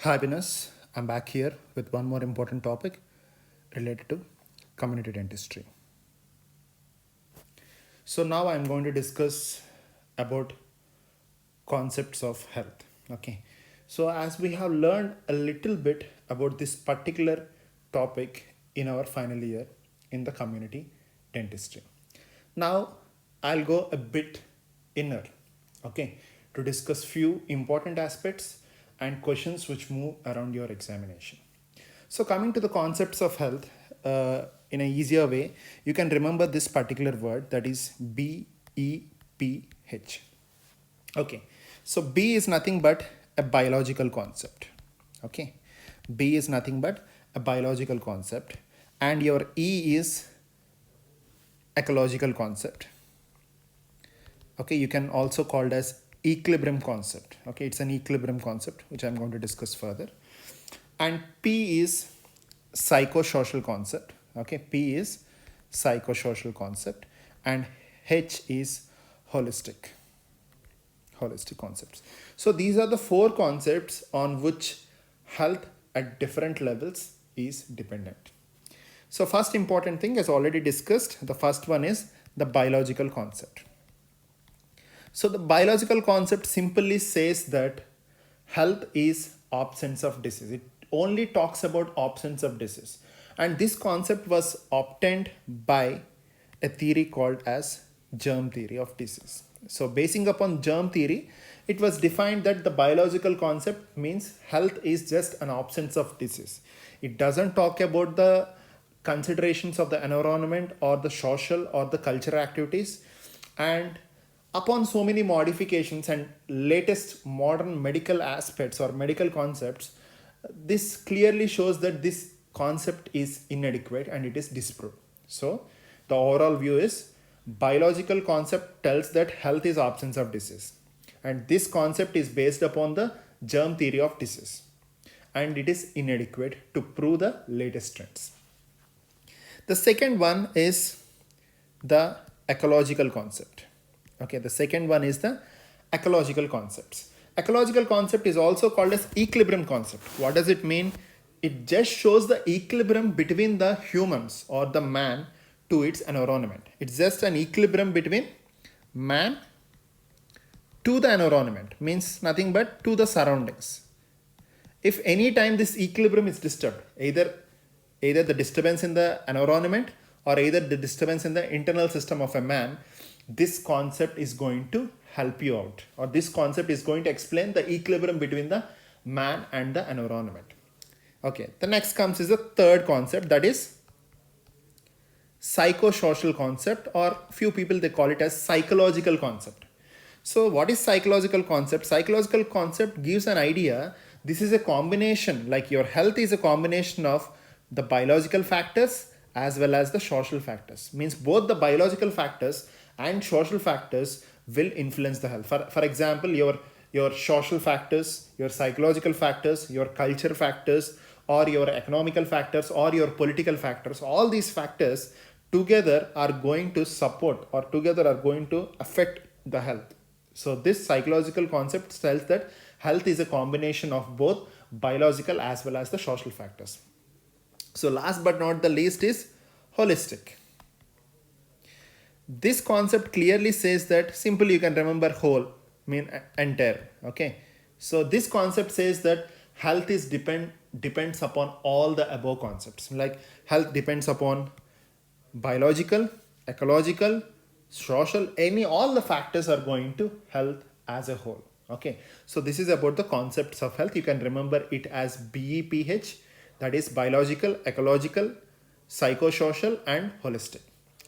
Hi, Venus. I'm back here with one more important topic related to community dentistry. So now I'm going to discuss about concepts of health. Okay. So as we have learned a little bit about this particular topic in our final year in the community dentistry. Now I'll go a bit inner, okay, to discuss few important aspects and questions which move around your examination. So coming to the concepts of health, in an easier way, you can remember this particular word, that is BEPH. Okay, so B is nothing but a biological concept. Okay, B is nothing but a biological concept, and your E is ecological concept. Okay, you can also call it as equilibrium concept. Okay, it's an equilibrium concept which I'm going to discuss further. And P is psychosocial concept. Okay, P is psychosocial concept, and H is holistic concepts. So these are the four concepts on which health at different levels is dependent. So first important thing, as already discussed, the first one is the biological concept. So the biological concept simply says that health is absence of disease. It only talks about absence of disease. And this concept was obtained by a theory called as germ theory of disease. So basing upon germ theory, it was defined that the biological concept means health is just an absence of disease. It doesn't talk about the considerations of the environment or the social or the cultural activities. And upon so many modifications and latest modern medical aspects or medical concepts, this clearly shows that this concept is inadequate and it is disproved. So the overall view is biological concept tells that health is absence of disease, and this concept is based upon the germ theory of disease, and it is inadequate to prove the latest trends. The second one is the ecological concept. Okay, the second one is the ecological concepts. Ecological concept is also called as equilibrium concept. What does it mean? It just shows the equilibrium between the humans or the man to its environment. It's just an equilibrium between man to the environment, means nothing but to the surroundings. If any time this equilibrium is disturbed, either the disturbance in the environment or either the disturbance in the internal system of a man, this concept is going to help you out, or this concept is going to explain the equilibrium between the man and the environment. Okay, the next comes is the third concept, that is psychosocial concept, or few people they call it as psychological concept. So what is psychological concept? Psychological concept gives an idea. This is a combination, like your health is a combination of the biological factors as well as the social factors. Means both the biological factors and social factors will influence the health. For example, your social factors, your psychological factors, your culture factors, or your economical factors, or your political factors, all these factors together are going to support or together are going to affect the health. So this psychological concept tells that health is a combination of both biological as well as the social factors. So last but not the least is holistic. This concept clearly says that, simply you can remember whole mean entire. Okay, so this concept says that health is depends upon all the above concepts. Like health depends upon biological, ecological, social, all the factors are going to health as a whole. Okay, so this is about the concepts of health. You can remember it as BEPH, that is biological, ecological, psychosocial, and holistic.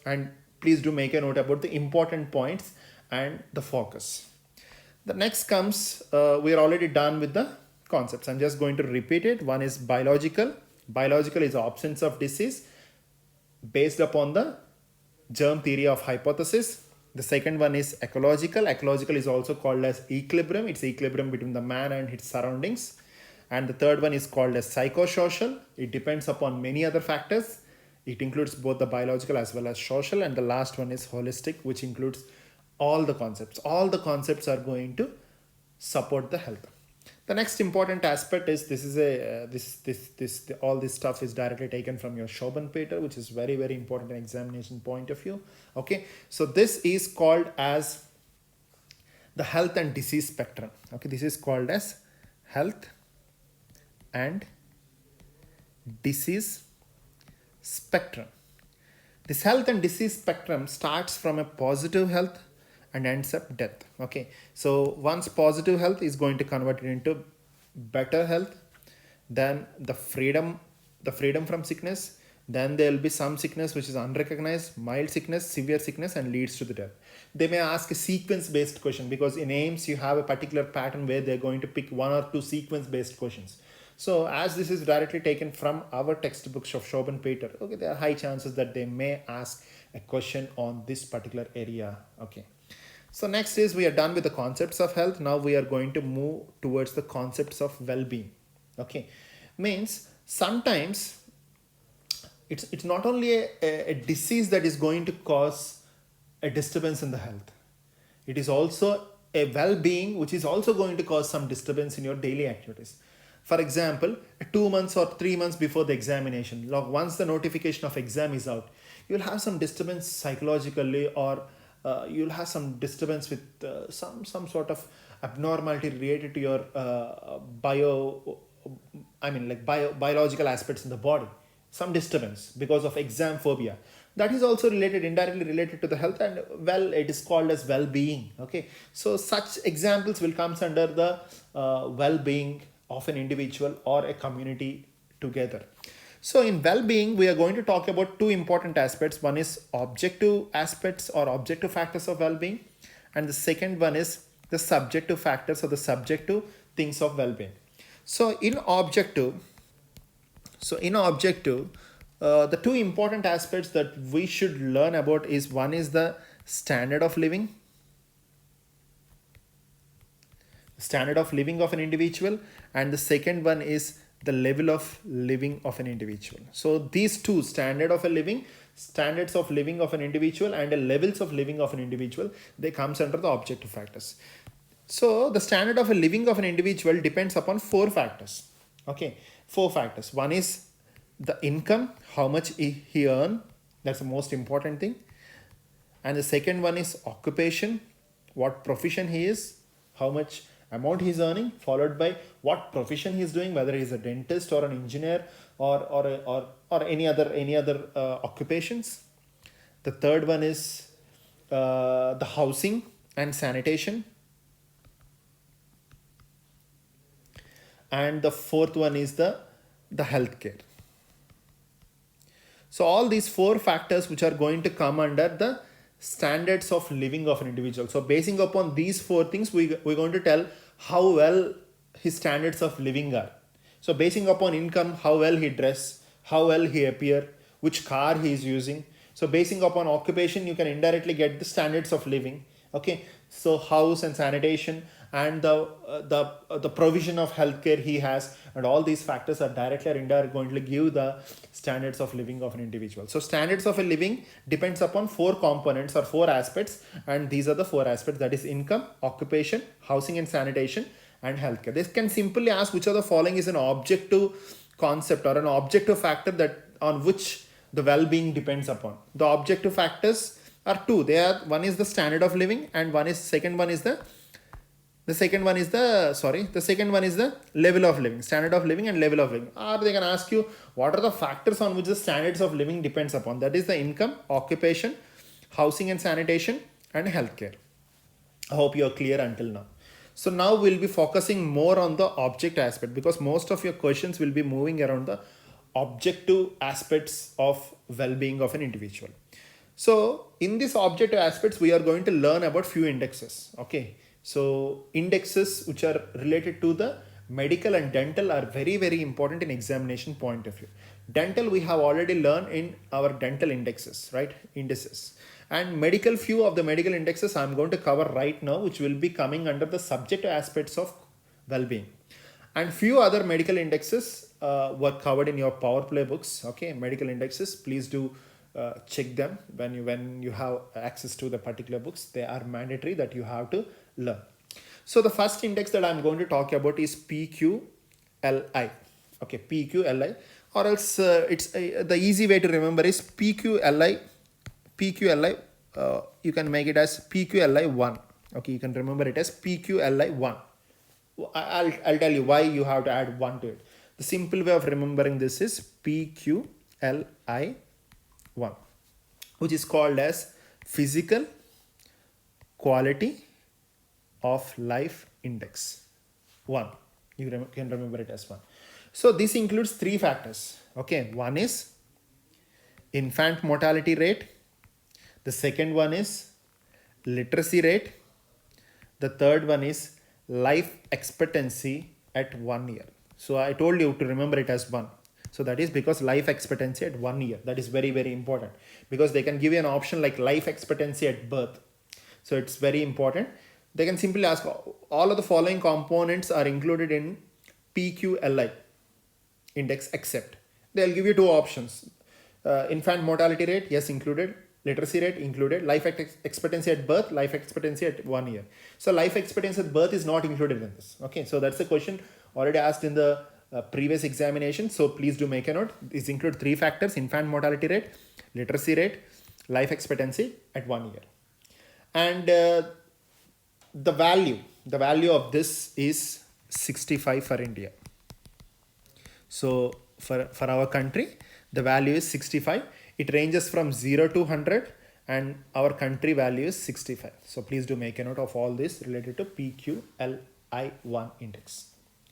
And please do make a note about the important points and the focus. The next comes, we are already done with the concepts. I'm just going to repeat it. One is biological. Biological is the absence of disease based upon the germ theory of hypothesis. The second one is ecological. Ecological is also called as equilibrium. It's equilibrium between the man and its surroundings. And the third one is called as psychosocial. It depends upon many other factors. It includes both the biological as well as social. And the last one is holistic, which includes all the concepts. All the concepts are going to support the health. The next important aspect is this is a all this stuff is directly taken from your Schopenhauer, which is very important in examination point of view. Okay, so this is called as the health and disease spectrum. Okay, this is called as health and disease spectrum. This health and disease spectrum starts from a positive health and ends up death. Okay, so once positive health is going to convert it into better health, then the freedom from sickness, then there will be some sickness which is unrecognized, mild sickness, severe sickness, and leads to the death. They may ask a sequence based question, because in AIIMS you have a particular pattern where they're going to pick one or two sequence based questions. So as this is directly taken from our textbooks of Schopenhauer, okay, there are high chances that they may ask a question on this particular area. Okay, so next is we are done with the concepts of health. Now we are going to move towards the concepts of well-being. Okay, means sometimes it's not only a disease that is going to cause a disturbance in the health. It is also a well-being which is also going to cause some disturbance in your daily activities. For example, 2 months or 3 months before the examination, once the notification of exam is out, you'll have some disturbance psychologically, or you'll have some disturbance with some sort of abnormality related to your biological aspects in the body, some disturbance because of exam phobia. That is also indirectly related to the health, and it is called as well-being. Okay, so such examples will come under the well-being of an individual or a community together. So in well-being, we are going to talk about two important aspects. One is objective aspects or objective factors of well-being, and the second one is the subjective factors or the subjective things of well-being. So in objective, the two important aspects that we should learn about is, one is the standard of living of an individual, and the second one is the level of living of an individual. So these two, standards of living of an individual and the levels of living of an individual, they comes under the objective factors. So the standard of a living of an individual depends upon 4 factors. Okay, 4 factors. One is the income, how much he earn, that's the most important thing. And the second one is occupation, what profession he is, how much amount he is earning, followed by what profession he is doing, whether he is a dentist or an engineer or any other occupations. The third one is the housing and sanitation, and the fourth one is the healthcare. So all these 4 factors which are going to come under the standards of living of an individual. So basing upon these 4 things, we're going to tell how well his standards of living are. So basing upon income, how well he dress, how well he appear, which car he is using. So basing upon occupation, you can indirectly get the standards of living. Okay, so house and sanitation and the provision of healthcare he has, and all these factors are directly or indirectly going to give the standards of living of an individual. So standards of a living depends upon 4 components or 4 aspects, and these are the 4 aspects, that is income, occupation, housing and sanitation, and healthcare. They can simply ask which of the following is an objective concept or an objective factor that on which the well-being depends upon. The objective factors are 2. One is the standard of living, and the second one is the level of living, standard of living and level of living. Or they can ask you what are the factors on which the standards of living depends upon. That is the income, occupation, housing and sanitation, and healthcare. I hope you are clear until now. So now we'll be focusing more on the object aspect, because most of your questions will be moving around the objective aspects of well-being of an individual. So in these objective aspects, we are going to learn about few indexes. Okay, so indexes which are related to the medical and dental are very important in examination point of view. Dental we have already learned in our dental indexes, right? Indices. And few of the medical indexes I'm going to cover right now, which will be coming under the subjective aspects of well-being. And few other medical indexes were covered in your power play books. Okay, medical indexes, please do check them when you have access to the particular books. They are mandatory that you have to learn. So the first index that I'm going to talk about is PQLI. Okay, PQLI, or else the easy way to remember is PQLI. PQLI, you can make it as PQLI1. Okay, you can remember it as PQLI1. I'll tell you why you have to add 1 to it. The simple way of remembering this is PQLI1, which is called as Physical Quality of Life Index 1. You can remember it as 1. So this includes 3 factors. Okay, one is infant mortality rate. The second one is literacy rate. The third one is life expectancy at 1 year. So I told you to remember it as 1. So that is because life expectancy at 1 year. That is very, very important, because they can give you an option like life expectancy at birth. So it's very important. They can simply ask all of the following components are included in PQLI index except. They'll give you 2 options. Infant mortality rate, yes, included. Literacy rate included. Life expectancy at birth, life expectancy at 1 year. So life expectancy at birth is not included in this. Okay, so that's the question already asked in the previous examination. So please do make a note. These include 3 factors: infant mortality rate, literacy rate, life expectancy at 1 year. And the value of this is 65 for India. So for our country, the value is 65. It ranges from 0 to 100, and our country value is 65. So please do make a note of all this related to PQLI1 index.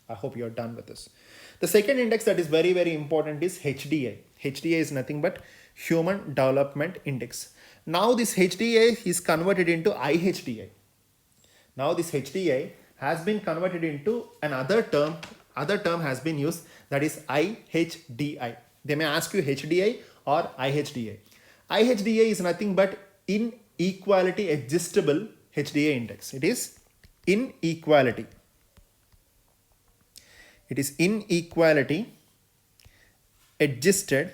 I hope you're done with this. The second index that is very, very important is HDI. HDI is nothing but Human Development Index. Now this HDI is converted into IHDI. Now this HDI has been converted into another term. Other term has been used, that is IHDI. They may ask you HDI or IHDI. IHDI is nothing but Inequality Adjustable HDI index. It is inequality. It is inequality adjusted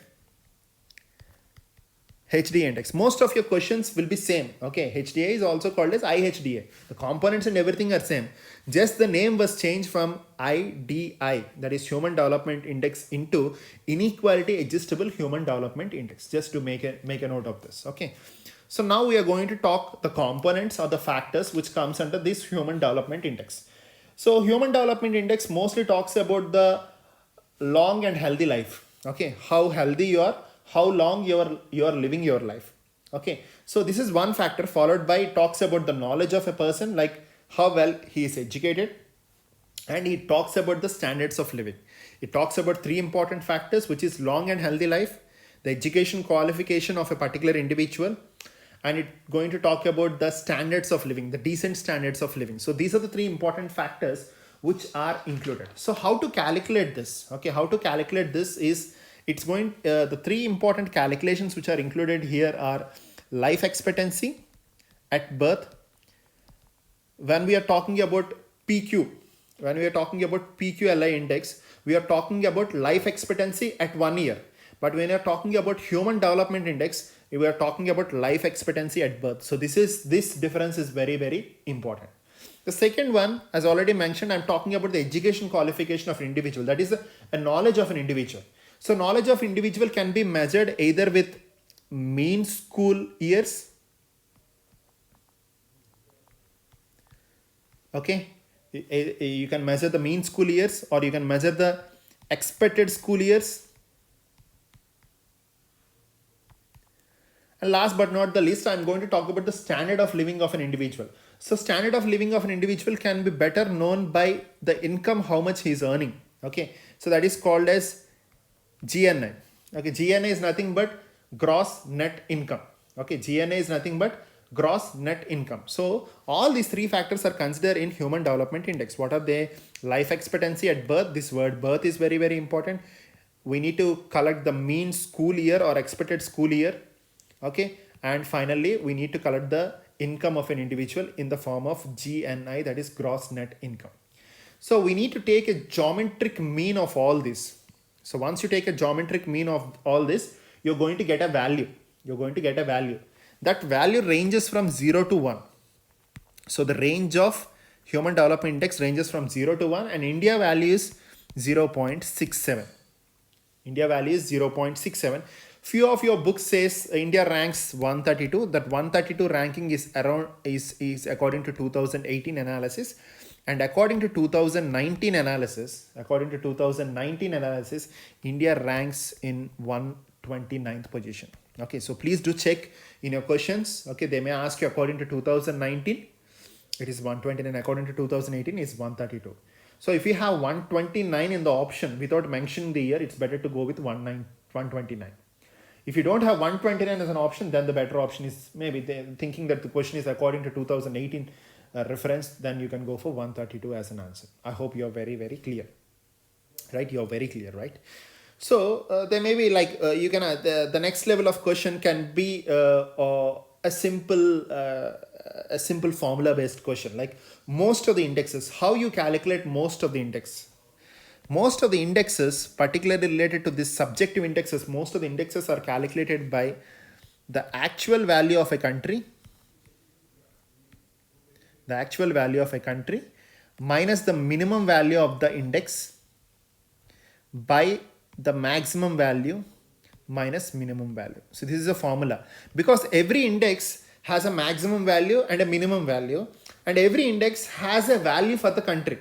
HDI index. Most of your questions will be same. Okay, HDI is also called as IHDI. The components and everything are same. Just the name was changed from IDI, that is Human Development Index, into Inequality Adjustable Human Development Index. Just to make a note of this. Okay. So now we are going to talk the components or the factors which comes under this Human Development Index. So Human Development Index mostly talks about the long and healthy life. Okay, how healthy you are, how long you are living your life. Okay, so this is one factor, followed by talks about the knowledge of a person, like how well he is educated, and he talks about the standards of living. It talks about 3 important factors, which is long and healthy life, the education qualification of a particular individual, and it's going to talk about the standards of living, the decent standards of living. So these are the 3 important factors which are included. So how to calculate this? Okay, how to calculate this is, it's going, the 3 important calculations which are included here are life expectancy at birth. When we are talking about PQ, when we are talking about PQLI index, we are talking about life expectancy at 1 year. But when you are talking about Human Development Index, we are talking about life expectancy at birth. So this difference is very, very important. The second one, as already mentioned, I'm talking about the education qualification of an individual. That is a knowledge of an individual. So knowledge of individual can be measured either with mean school years. Okay, you can measure the mean school years, or you can measure the expected school years. And last but not the least, I'm going to talk about the standard of living of an individual. So standard of living of an individual can be better known by the income, how much he is earning. Okay, so that is called as GNI. Okay, GNI is nothing but gross net income. Okay, GNI is nothing but gross net income. So all these 3 factors are considered in Human Development Index. What are they? Life expectancy at birth. This word birth is very, very important. We need to collect the mean school year or expected school year. Okay, and finally we need to collect the income of an individual in the form of GNI, that is gross net income. So we need to take a geometric mean of all this. So once you take a geometric mean of all this, you're going to get a value. You're going to get a value. That value ranges from 0 to 1. So the range of Human Development Index ranges from 0 to 1 and India value is 0.67. India value is 0.67. Few of your books says India ranks 132. That 132 ranking is around is according to 2018 analysis, and according to 2019 analysis, India ranks in 129th position. Okay, so please do check in your questions. Okay, they may ask you according to 2019, it is 129. According to 2018, is 132. So if you have 129 in the option without mentioning the year, it's better to go with 129. If you don't have 129 as an option, then the better option is maybe thinking that the question is according to 2018 reference, then you can go for 132 as an answer. I hope you're very, very clear, right? You're very clear, right? So there may be like you can the next level of question can be a simple formula based question, like most of the indexes. How you calculate most of the index? Most of the indexes, particularly related to this subjective indexes, most of the indexes are calculated by the actual value of a country, minus the minimum value of the index by the maximum value minus minimum value. So this is a formula, because every index has a maximum value and a minimum value, and every index has a value for the country.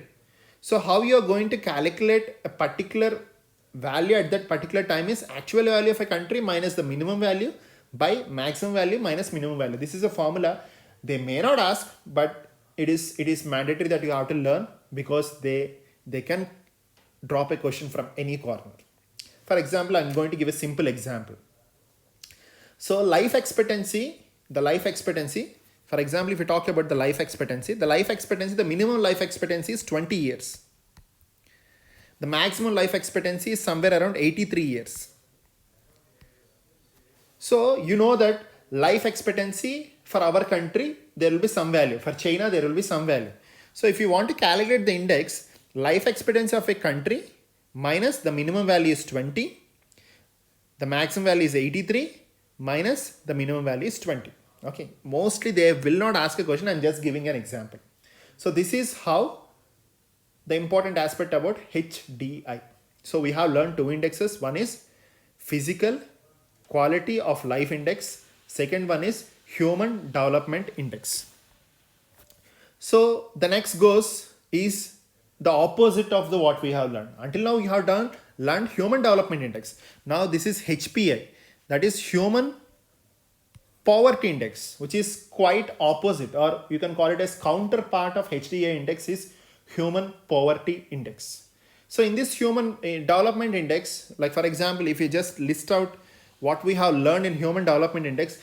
So how you are going to calculate a particular value at that particular time is actual value of a country minus the minimum value by maximum value minus minimum value. This is a formula. They may not ask, but it is mandatory that you have to learn, because they can drop a question from any corner. For example, I'm going to give a simple example. So the life expectancy, for example, if you talk about the life expectancy, the minimum life expectancy is 20 years. The maximum life expectancy is somewhere around 83 years. So you know that life expectancy for our country, there will be some value. For China, there will be some value. So if you want to calculate the index, life expectancy of a country minus the minimum value is 20, the maximum value is 83, minus the minimum value is 20. Okay, mostly they will not ask a question. I'm just giving an example. So this is how the important aspect about HDI. So we have learned two indexes. One is physical quality of life index. Second one is human development index. So the next goes is the opposite of the what we have learned. Until now we have learned human development index. Now this is HPI, that is human poverty index, which is quite opposite, or you can call it as counterpart of HDI index is human poverty index. So in this human development index, like for example, if you just list out what we have learned in human development index,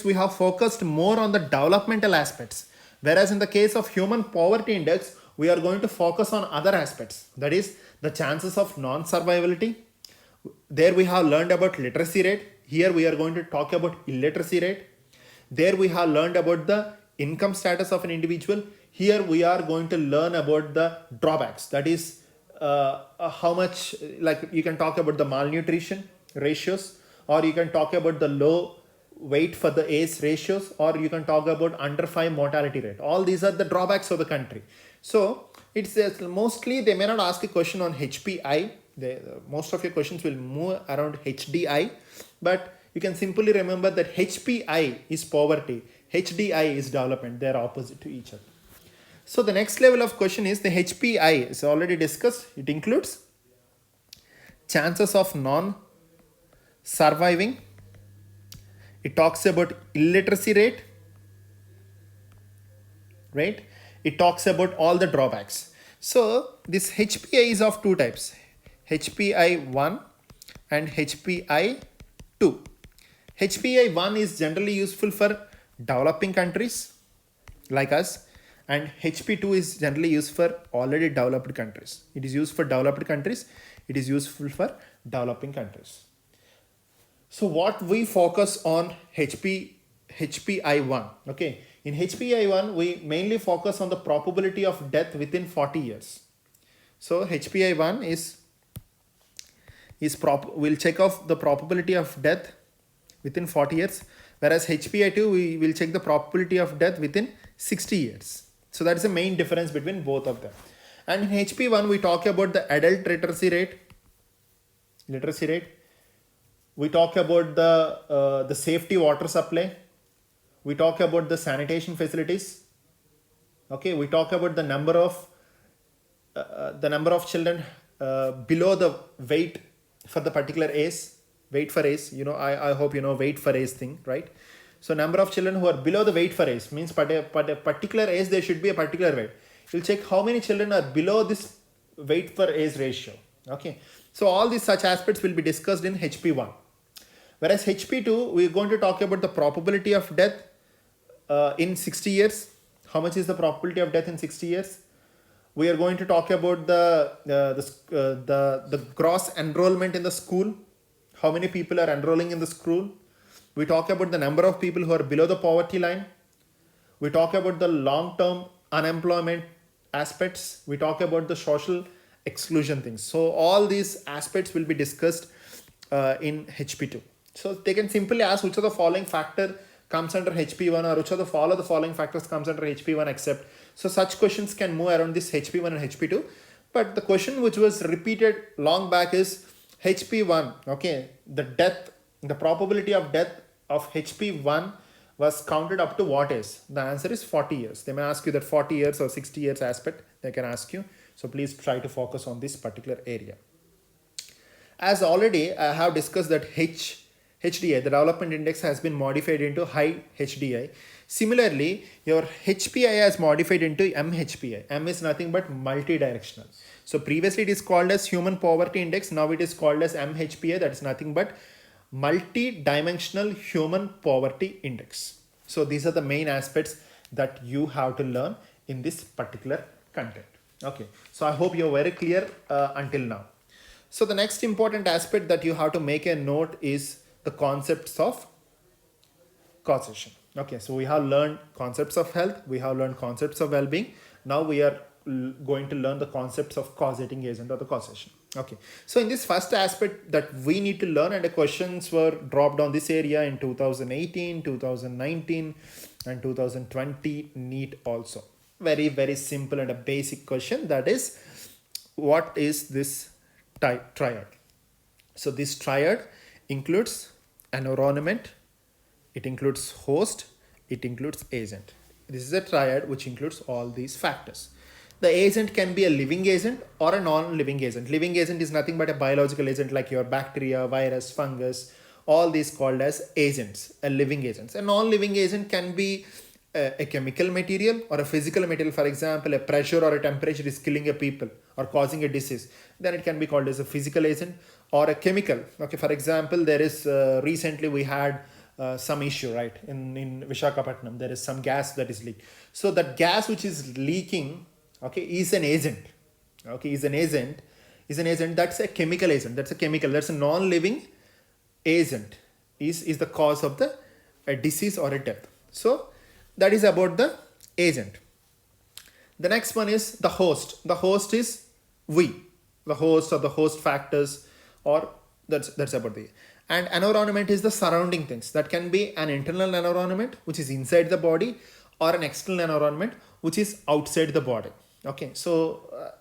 we have focused more on the developmental aspects, whereas in the case of human poverty index, we are going to focus on other aspects, that is the chances of non-survivability. There we have learned about literacy rate. Here we are going to talk about illiteracy rate. There we have learned about the income status of an individual. Here we are going to learn about the drawbacks, that is how much, like you can talk about the malnutrition ratios, or you can talk about the low weight for the age ratios, or you can talk about under 5 mortality rate. All these are the drawbacks of the country. So it's mostly they may not ask a question on HPI. Most of your questions will move around HDI, but you can simply remember that HPI is poverty, HDI is development. They are opposite to each other. So the next level of question is the HPI is already discussed. It includes chances of non-surviving. It talks about illiteracy rate, right? It talks about all the drawbacks. So this HPI is of two types, HPI 1 and HPI 2. HPI 1 is generally useful for developing countries like us, and HP2 is generally used for already developed countries. It is used for developed countries. It is useful for developing countries. So what we focus on HPI1, okay. In HPI1, we mainly focus on the probability of death within 40 years. So HPI1 we'll check off the probability of death within 40 years, whereas HPI2, we will check the probability of death within 60 years. So that's the main difference between both of them. And in HP1, we talk about the adult literacy rate. We talk about the safety water supply. We talk about the sanitation facilities. Okay, we talk about the number of children below the weight for the particular age. Weight for age, I hope you know weight for age thing, right? So number of children who are below the weight for age means per a particular age there should be a particular weight. You'll check how many children are below this weight for age ratio. Okay, so all these such aspects will be discussed in HP1. Whereas HP2, we're going to talk about the probability of death in 60 years. How much is the probability of death in 60 years? We are going to talk about the gross enrollment in the school. How many people are enrolling in the school? We talk about the number of people who are below the poverty line. We talk about the long-term unemployment aspects. We talk about the social exclusion things. So all these aspects will be discussed in HP2. So they can simply ask which of the following factor comes under HP1 or which of the following factors comes under HP1 except. So such questions can move around this HP1 and HP2. But the question which was repeated long back is HP1, okay, the probability of death of HP1 was counted up to what is? The answer is 40 years. They may ask you that 40 years or 60 years aspect, they can ask you. So please try to focus on this particular area. As already I have discussed that HDI, the development index has been modified into high HDI. Similarly, your HPI has modified into MHPI. M is nothing but multi-directional. So previously it is called as human poverty index. Now it is called as MHPI. That is nothing but multi-dimensional human poverty index. So these are the main aspects that you have to learn in this particular content. Okay. So I hope you're very clear until now. So the next important aspect that you have to make a note is the concepts of causation. Okay, so we have learned concepts of health, we have learned concepts of well-being. Now we are going to learn the concepts of causating agent or the causation. Okay, so in this first aspect that we need to learn, and the questions were dropped on this area in 2018, 2019 and 2020 NEET also. Very, very simple and a basic question, that is, what is this triad? So this triad includes environment, it includes host, it includes agent. This is a triad which includes all these factors. The agent can be a living agent or a non-living agent. Living agent is nothing but a biological agent like your bacteria, virus, fungus, all these called as agents, a living agents. A non-living agent can be a chemical material or a physical material. For example, a pressure or a temperature is killing a people or causing a disease. Then it can be called as a physical agent or a chemical. Okay, for example, there is recently we had some issue, right? In Visakhapatnam, there is some gas that is leaked. So that gas which is leaking, okay, is an agent. Okay, is an agent. That's a chemical agent. That's a chemical. That's a non-living agent. Is the cause of a disease or a death. So that is about the agent. The next one is the host. The host is we. The host or the host factors, or that's about the. And environment is the surrounding things. That can be an internal environment which is inside the body, or an external environment which is outside the body. Okay, so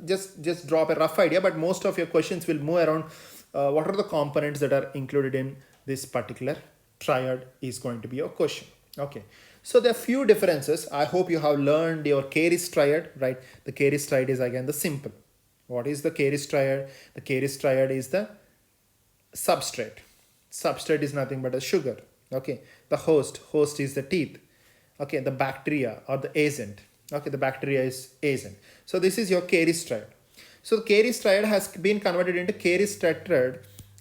just drop a rough idea, but most of your questions will move around what are the components that are included in this particular triad is going to be your question. Okay, so there are few differences. I hope you have learned your Caris triad, right? The Caris triad is again the simple. What is the Caris triad? The Caris triad is the substrate. Substrate is nothing but a sugar. Okay, the host is the teeth. Okay, the bacteria or the agent. Okay, the bacteria is agent. So this is your Caris triad. So the Caris triad has been converted into Caris tetrad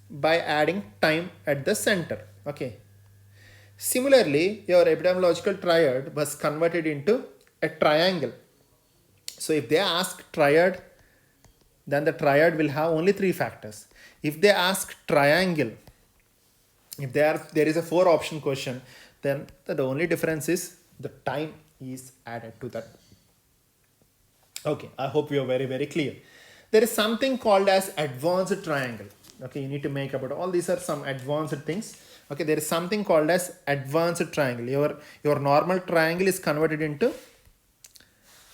by adding time at the center. Okay. Similarly, your epidemiological triad was converted into a triangle. So if they ask triad, then the triad will have only 3 factors. If they ask triangle, if there is a 4 option question, then the only difference is the time is added to that. Okay, I hope you are very, very clear. There is something called as advanced triangle. Okay, you need to make about all these are some advanced things. Okay, there is something called as advanced triangle. Your normal triangle is converted into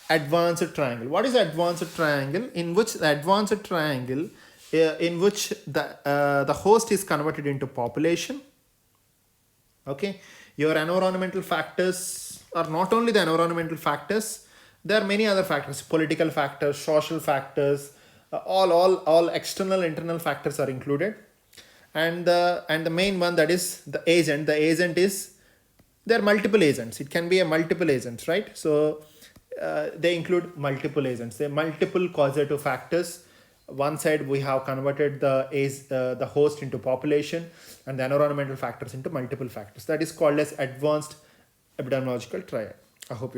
advanced triangle. What is advanced triangle? In which the advanced triangle, in which the host is converted into population. Okay, your environmental factors are not only the environmental factors. There are many other factors: political factors, social factors, all external, internal factors are included, and the main one, that is the agent. The agent is, there are multiple agents. It can be a multiple agents, right? So they include multiple agents. They are multiple causative factors. One side we have converted the host into population, and the environmental factors into multiple factors. That is called as advanced epidemiological triad. I hope you